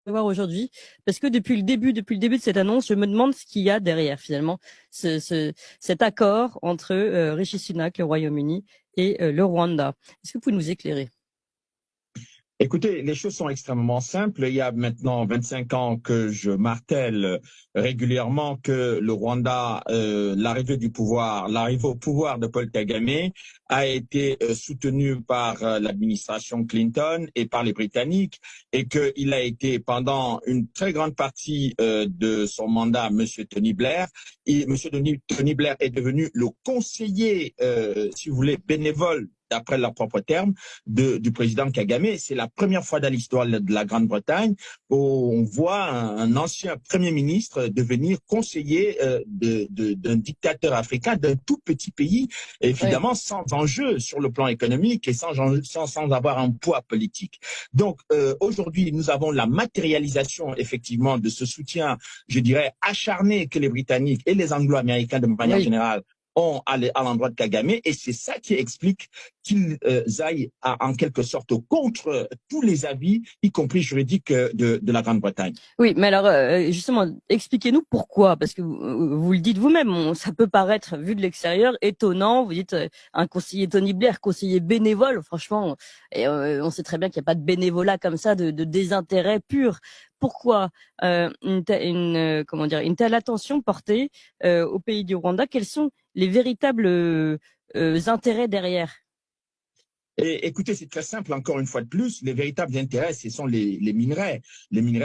savoir aujourd'hui, parce que depuis le début de cette annonce, je me demande ce qu'il y a derrière finalement cet accord entre Rishi Sunak, le Royaume-Uni, et le Rwanda. Est-ce que vous pouvez nous éclairer? Écoutez, les choses sont extrêmement simples. Il y a maintenant 25 ans que je martèle régulièrement que le Rwanda, l'arrivée au pouvoir de Paul Kagame a été soutenue par l'administration Clinton et par les Britanniques et qu'il a été pendant une très grande partie de son mandat, Monsieur Tony Blair. Et Monsieur Tony Blair est devenu le conseiller, si vous voulez, bénévole d'après leurs propres termes, du président Kagame. C'est la première fois dans l'histoire de la Grande-Bretagne où on voit un ancien Premier ministre devenir conseiller d'un dictateur africain, d'un tout petit pays, évidemment sans enjeu sur le plan économique et sans avoir un poids politique. Donc aujourd'hui, nous avons la matérialisation effectivement de ce soutien, je dirais, acharné que les Britanniques et les Anglo-Américains de manière générale ont à l'endroit de Kagame, et c'est ça qui explique qu'ils aillent en quelque sorte contre tous les avis, y compris juridiques de la Grande-Bretagne. Oui, mais alors justement, expliquez-nous pourquoi, parce que vous le dites vous-même, ça peut paraître, vu de l'extérieur, étonnant. Vous dites un conseiller Tony Blair, conseiller bénévole, franchement, et on sait très bien qu'il n'y a pas de bénévolat comme ça, de désintérêt pur. Pourquoi une telle attention portée au pays du Rwanda? Quels sont les véritables intérêts derrière? Et écoutez, c'est très simple, encore une fois de plus, les véritables intérêts, ce sont les minerais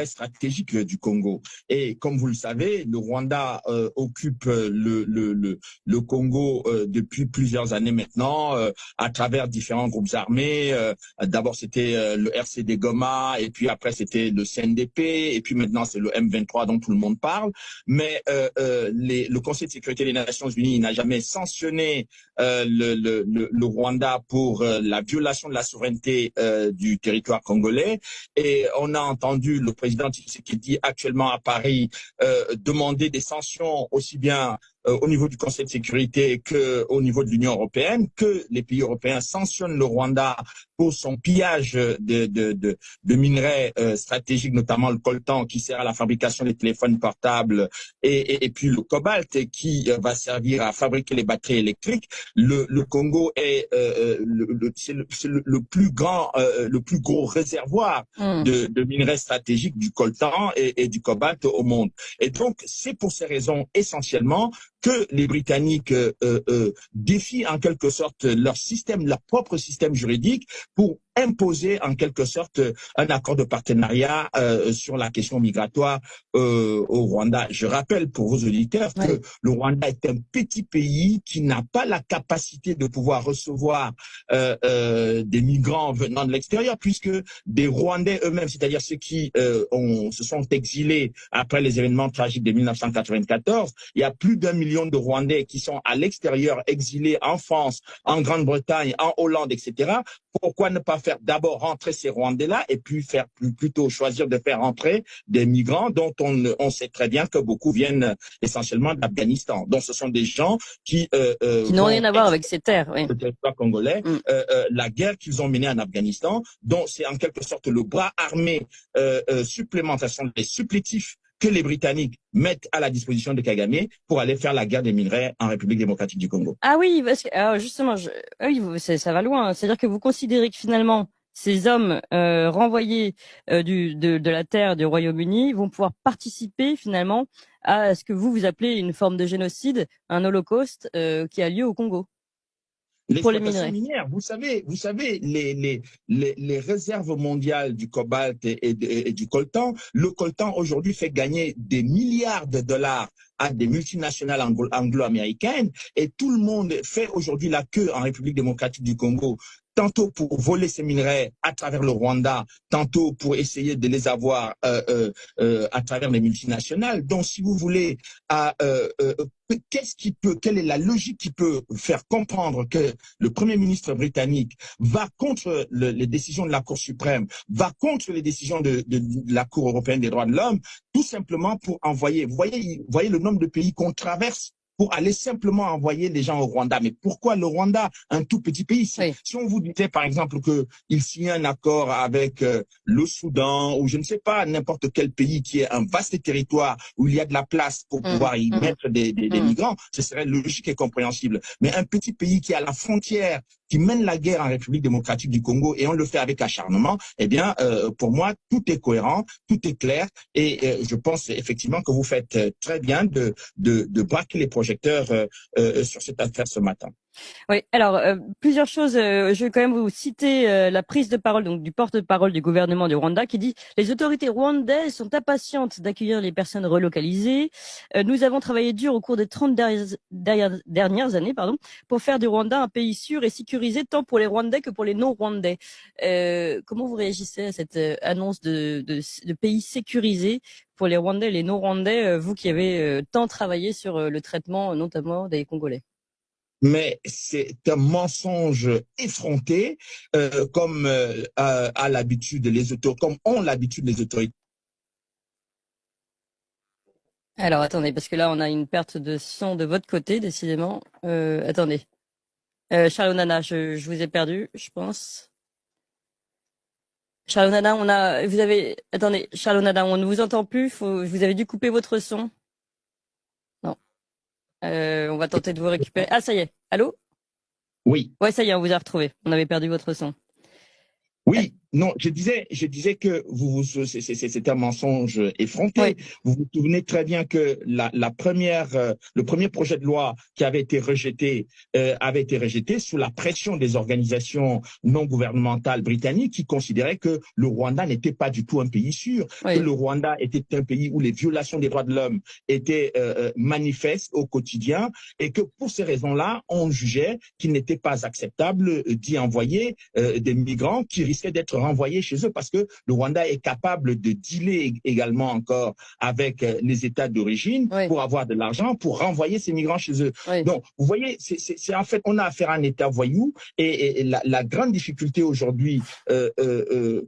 stratégiques du Congo. Et comme vous le savez, le Rwanda occupe le Congo depuis plusieurs années maintenant, à travers différents groupes armés. D'abord, c'était le RCD Goma, et puis après, c'était le CNDP, et puis maintenant, c'est le M23 dont tout le monde parle. Mais le Conseil de sécurité des Nations Unies n'a jamais sanctionné le Rwanda pour la violation de la souveraineté du territoire congolais. Et on a entendu le président Tshisekedi actuellement à Paris demander des sanctions aussi bien au niveau du Conseil de sécurité qu'au niveau de l'Union européenne, que les pays européens sanctionnent le Rwanda pour son pillage de minerais stratégiques, notamment le coltan qui sert à la fabrication des téléphones portables et puis le cobalt qui va servir à fabriquer les batteries électriques. Le Congo est le plus gros réservoir de minerais stratégiques, du coltan et du cobalt au monde. Et donc, c'est pour ces raisons essentiellement que les Britanniques défient en quelque sorte leur propre système juridique pour imposer en quelque sorte un accord de partenariat sur la question migratoire au Rwanda. Je rappelle pour vos auditeurs que le Rwanda est un petit pays qui n'a pas la capacité de pouvoir recevoir des migrants venant de l'extérieur, puisque des Rwandais eux-mêmes, c'est-à-dire ceux qui se sont exilés après les événements tragiques de 1994, il y a plus d'1 million de Rwandais qui sont à l'extérieur, exilés en France, en Grande-Bretagne, en Hollande, etc. Pourquoi ne pas faire d'abord rentrer ces Rwandais-là et puis plutôt choisir de faire rentrer des migrants dont on sait très bien que beaucoup viennent essentiellement d'Afghanistan. Donc ce sont des gens qui n'ont rien à voir avec ces terres, le territoire congolais, la guerre qu'ils ont menée en Afghanistan, dont c'est en quelque sorte le bras armé supplémentaire, ce sont des supplétifs que les Britanniques mettent à la disposition de Kagame pour aller faire la guerre des minerais en République démocratique du Congo. Ah oui, parce que alors justement, oui, ça va loin. C'est-à-dire que vous considérez que finalement, ces hommes renvoyés de la terre du Royaume-Uni vont pouvoir participer finalement à ce que vous appelez une forme de génocide, un holocauste qui a lieu au Congo. L'exploitation minière, vous savez, les réserves mondiales du cobalt et du coltan, le coltan aujourd'hui fait gagner des milliards de dollars à des multinationales anglo-américaines, et tout le monde fait aujourd'hui la queue en République démocratique du Congo, tantôt pour voler ces minerais à travers le Rwanda, tantôt pour essayer de les avoir à travers les multinationales. Donc, si vous voulez, quelle est la logique qui peut faire comprendre que le Premier ministre britannique va contre les décisions de la Cour suprême, va contre les décisions de la Cour européenne des droits de l'homme, tout simplement pour envoyer, vous voyez le nombre de pays qu'on traverse pour aller simplement envoyer les gens au Rwanda. Mais pourquoi le Rwanda, un tout petit pays? Si on vous disait, par exemple, qu'il signe un accord avec le Soudan ou je ne sais pas, n'importe quel pays qui est un vaste territoire où il y a de la place pour pouvoir y mettre des migrants, ce serait logique et compréhensible. Mais un petit pays qui est à la frontière, qui mène la guerre en République démocratique du Congo et on le fait avec acharnement, eh bien, pour moi, tout est cohérent, tout est clair et je pense effectivement que vous faites très bien de braquer les projecteurs sur cette affaire ce matin. Oui, alors plusieurs choses. Je vais quand même vous citer la prise de parole donc du porte-parole du gouvernement du Rwanda qui dit: les autorités rwandaises sont impatientes d'accueillir les personnes relocalisées. Nous avons travaillé dur au cours des 30 dernières années, pour faire du Rwanda un pays sûr et sécurisé tant pour les Rwandais que pour les non-Rwandais. Comment vous réagissez à cette annonce de pays sécurisé pour les Rwandais et les non-Rwandais, vous qui avez tant travaillé sur le traitement notamment des Congolais? Mais c'est un mensonge effronté, comme à l'habitude comme ont l'habitude les autorités. Alors attendez, parce que là on a une perte de son de votre côté, décidément. Attendez, Charles Nana, je vous ai perdu, je pense. Charles Nana, attendez, Charles Nana, on ne vous entend plus. Vous avez dû couper votre son. Non. On va tenter de vous récupérer. Ah, ça y est. Allô? Oui. Ouais, ça y est, on vous a retrouvé. On avait perdu votre son. Oui, non, je disais que c'est un mensonge effronté. Oui. Vous vous souvenez très bien que le premier projet de loi qui avait été rejeté sous la pression des organisations non gouvernementales britanniques qui considéraient que le Rwanda n'était pas du tout un pays sûr, que le Rwanda était un pays où les violations des droits de l'homme étaient manifestes au quotidien et que pour ces raisons-là, on jugeait qu'il n'était pas acceptable d'y envoyer des migrants qui risquaient d'être renvoyés chez eux parce que le Rwanda est capable de dealer également encore avec les États d'origine pour avoir de l'argent, pour renvoyer ces migrants chez eux. Donc, vous voyez, c'est en fait, on a affaire à un État voyou et la grande difficulté aujourd'hui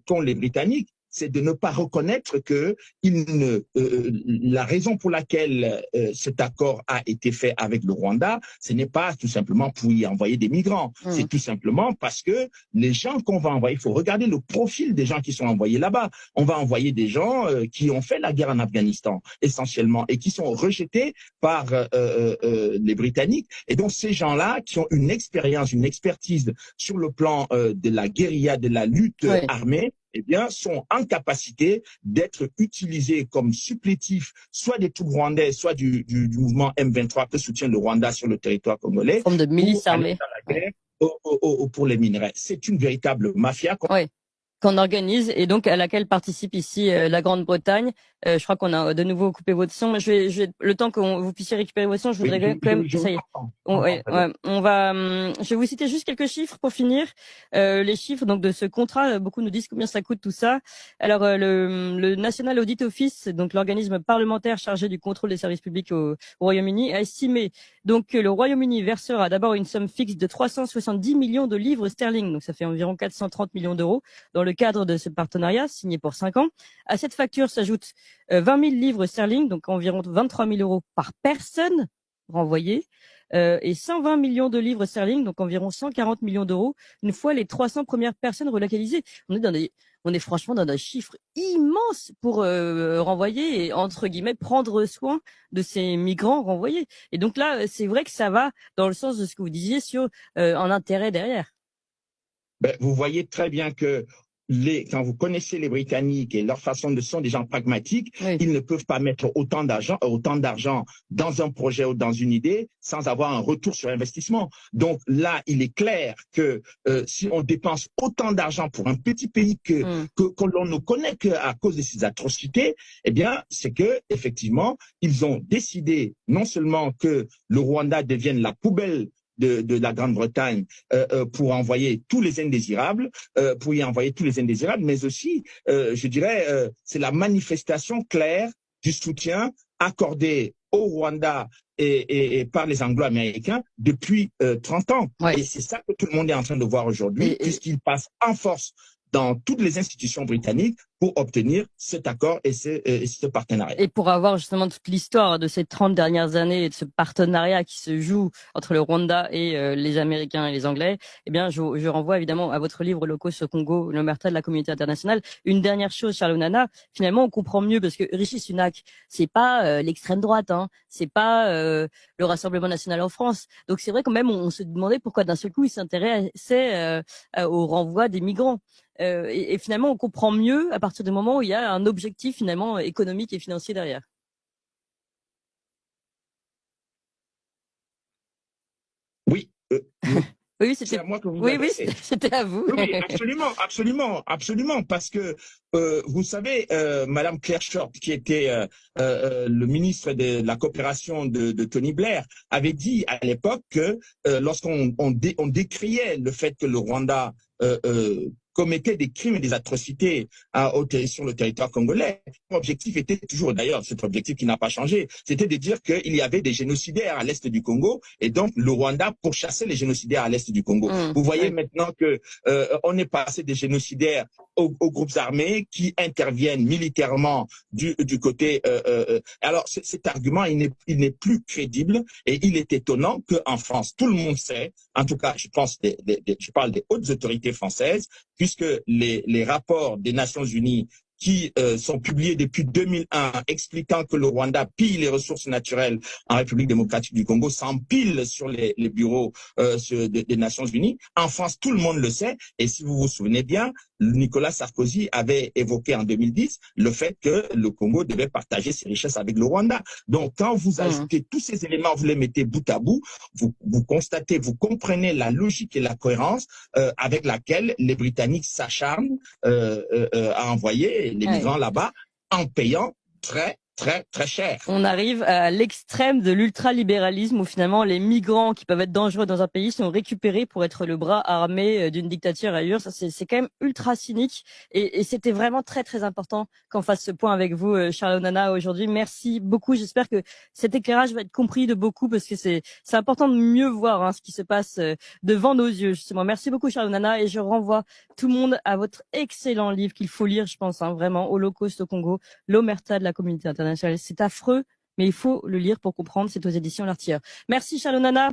qu'ont les Britanniques, c'est de ne pas reconnaître que la raison pour laquelle cet accord a été fait avec le Rwanda, ce n'est pas tout simplement pour y envoyer des migrants. C'est tout simplement parce que les gens qu'on va envoyer, il faut regarder le profil des gens qui sont envoyés là-bas. On va envoyer des gens qui ont fait la guerre en Afghanistan, essentiellement, et qui sont rejetés par les Britanniques. Et donc, ces gens-là qui ont une expérience, une expertise sur le plan de la guérilla, de la lutte armée, eh bien, sont en capacité d'être utilisés comme supplétifs, soit des troupes rwandaises, soit du mouvement M23 que soutient le Rwanda sur le territoire congolais. Forme de milice armée. Pour les minerais. C'est une véritable mafia. Qu'on organise et donc à laquelle participe ici la Grande-Bretagne. Je crois qu'on a de nouveau coupé votre son. Mais le temps que vous puissiez récupérer votre son, je voudrais quand même. Ça y est. Je vais vous citer juste quelques chiffres pour finir. Les chiffres donc de ce contrat. Beaucoup nous disent combien ça coûte tout ça. Alors le National Audit Office, donc l'organisme parlementaire chargé du contrôle des services publics au Royaume-Uni, a estimé donc que le Royaume-Uni versera d'abord une somme fixe de 370 millions de livres sterling. Donc ça fait environ 430 millions d'euros dans le cadre de ce partenariat signé pour 5 ans. À cette facture s'ajoutent 20 000 livres sterling, donc environ 23 000 euros par personne renvoyée, et 120 millions de livres sterling, donc environ 140 millions d'euros, une fois les 300 premières personnes relocalisées. On est franchement dans des chiffres immenses pour renvoyer et, entre guillemets, prendre soin de ces migrants renvoyés. Et donc là, c'est vrai que ça va dans le sens de ce que vous disiez sur un intérêt derrière. Vous voyez très bien que quand vous connaissez les Britanniques et leur façon de sont des gens pragmatiques, ils ne peuvent pas mettre autant d'argent dans un projet ou dans une idée sans avoir un retour sur investissement. Donc là, il est clair que si on dépense autant d'argent pour un petit pays que l'on ne connaît qu'à cause de ces atrocités, eh bien, c'est que effectivement, ils ont décidé non seulement que le Rwanda devienne la poubelle de la Grande-Bretagne pour envoyer tous les indésirables, mais aussi, je dirais, c'est la manifestation claire du soutien accordé au Rwanda et par les Anglo-Américains depuis 30 ans. Et c'est ça que tout le monde est en train de voir aujourd'hui, puisqu'ils passent en force dans toutes les institutions britanniques pour obtenir cet accord et ce partenariat. Et pour avoir justement toute l'histoire de ces 30 dernières années et de ce partenariat qui se joue entre le Rwanda et les Américains et les Anglais, eh bien, je renvoie évidemment à votre livre Holocauste au Congo, l'omerta de la communauté internationale. Une dernière chose, Charles Onana, finalement, on comprend mieux parce que Rishi Sunak, c'est pas l'extrême droite, hein, c'est pas le Rassemblement national en France. Donc c'est vrai quand même, on se demandait pourquoi d'un seul coup il s'intéressait au renvoi des migrants. Et finalement, on comprend mieux à partir du moment où il y a un objectif finalement économique et financier derrière. Oui, Oui, c'est c'était. à moi que vous vous Oui, oui, adressez. c'était à vous. Oui, absolument, absolument, absolument, parce que vous savez, Madame Claire Short, qui était le ministre de la coopération de Tony Blair, avait dit à l'époque que on décriait le fait que le Rwanda commettait des crimes et des atrocités sur le territoire congolais. L'objectif était toujours, d'ailleurs, cet objectif qui n'a pas changé, c'était de dire qu'il y avait des génocidaires à l'est du Congo et donc le Rwanda pourchassait les génocidaires à l'est du Congo. Vous voyez Oui. maintenant que on est passé des génocidaires aux groupes armés qui interviennent militairement du côté. Alors cet argument, il n'est plus crédible et il est étonnant qu'en France, tout le monde sait, en tout cas, je pense, je parle des hautes autorités françaises, puisque les rapports des Nations Unies qui sont publiés depuis 2001 expliquant que le Rwanda pille les ressources naturelles en République démocratique du Congo, s'empile sur les bureaux des Nations Unies. En France, tout le monde le sait. Et si vous vous souvenez bien, Nicolas Sarkozy avait évoqué en 2010 le fait que le Congo devait partager ses richesses avec le Rwanda. Donc, quand vous ajoutez tous ces éléments, vous les mettez bout à bout, vous constatez, vous comprenez la logique et la cohérence avec laquelle les Britanniques s'acharnent à envoyer les migrants là-bas en payant très, très, très cher. On arrive à l'extrême de l'ultralibéralisme où finalement les migrants qui peuvent être dangereux dans un pays sont récupérés pour être le bras armé d'une dictature ailleurs. Ça, c'est quand même ultra cynique et c'était vraiment très très important qu'on fasse ce point avec vous, Charles Onana, aujourd'hui. Merci beaucoup. J'espère que cet éclairage va être compris de beaucoup parce que c'est important de mieux voir ce qui se passe devant nos yeux, justement. Merci beaucoup, Charles Onana, et je renvoie tout le monde à votre excellent livre qu'il faut lire, je pense, vraiment, Holocauste au Congo, l'omerta de la communauté internationale. C'est affreux, mais il faut le lire pour comprendre. C'est aux éditions L'Artilleur. Merci, Charles Onana.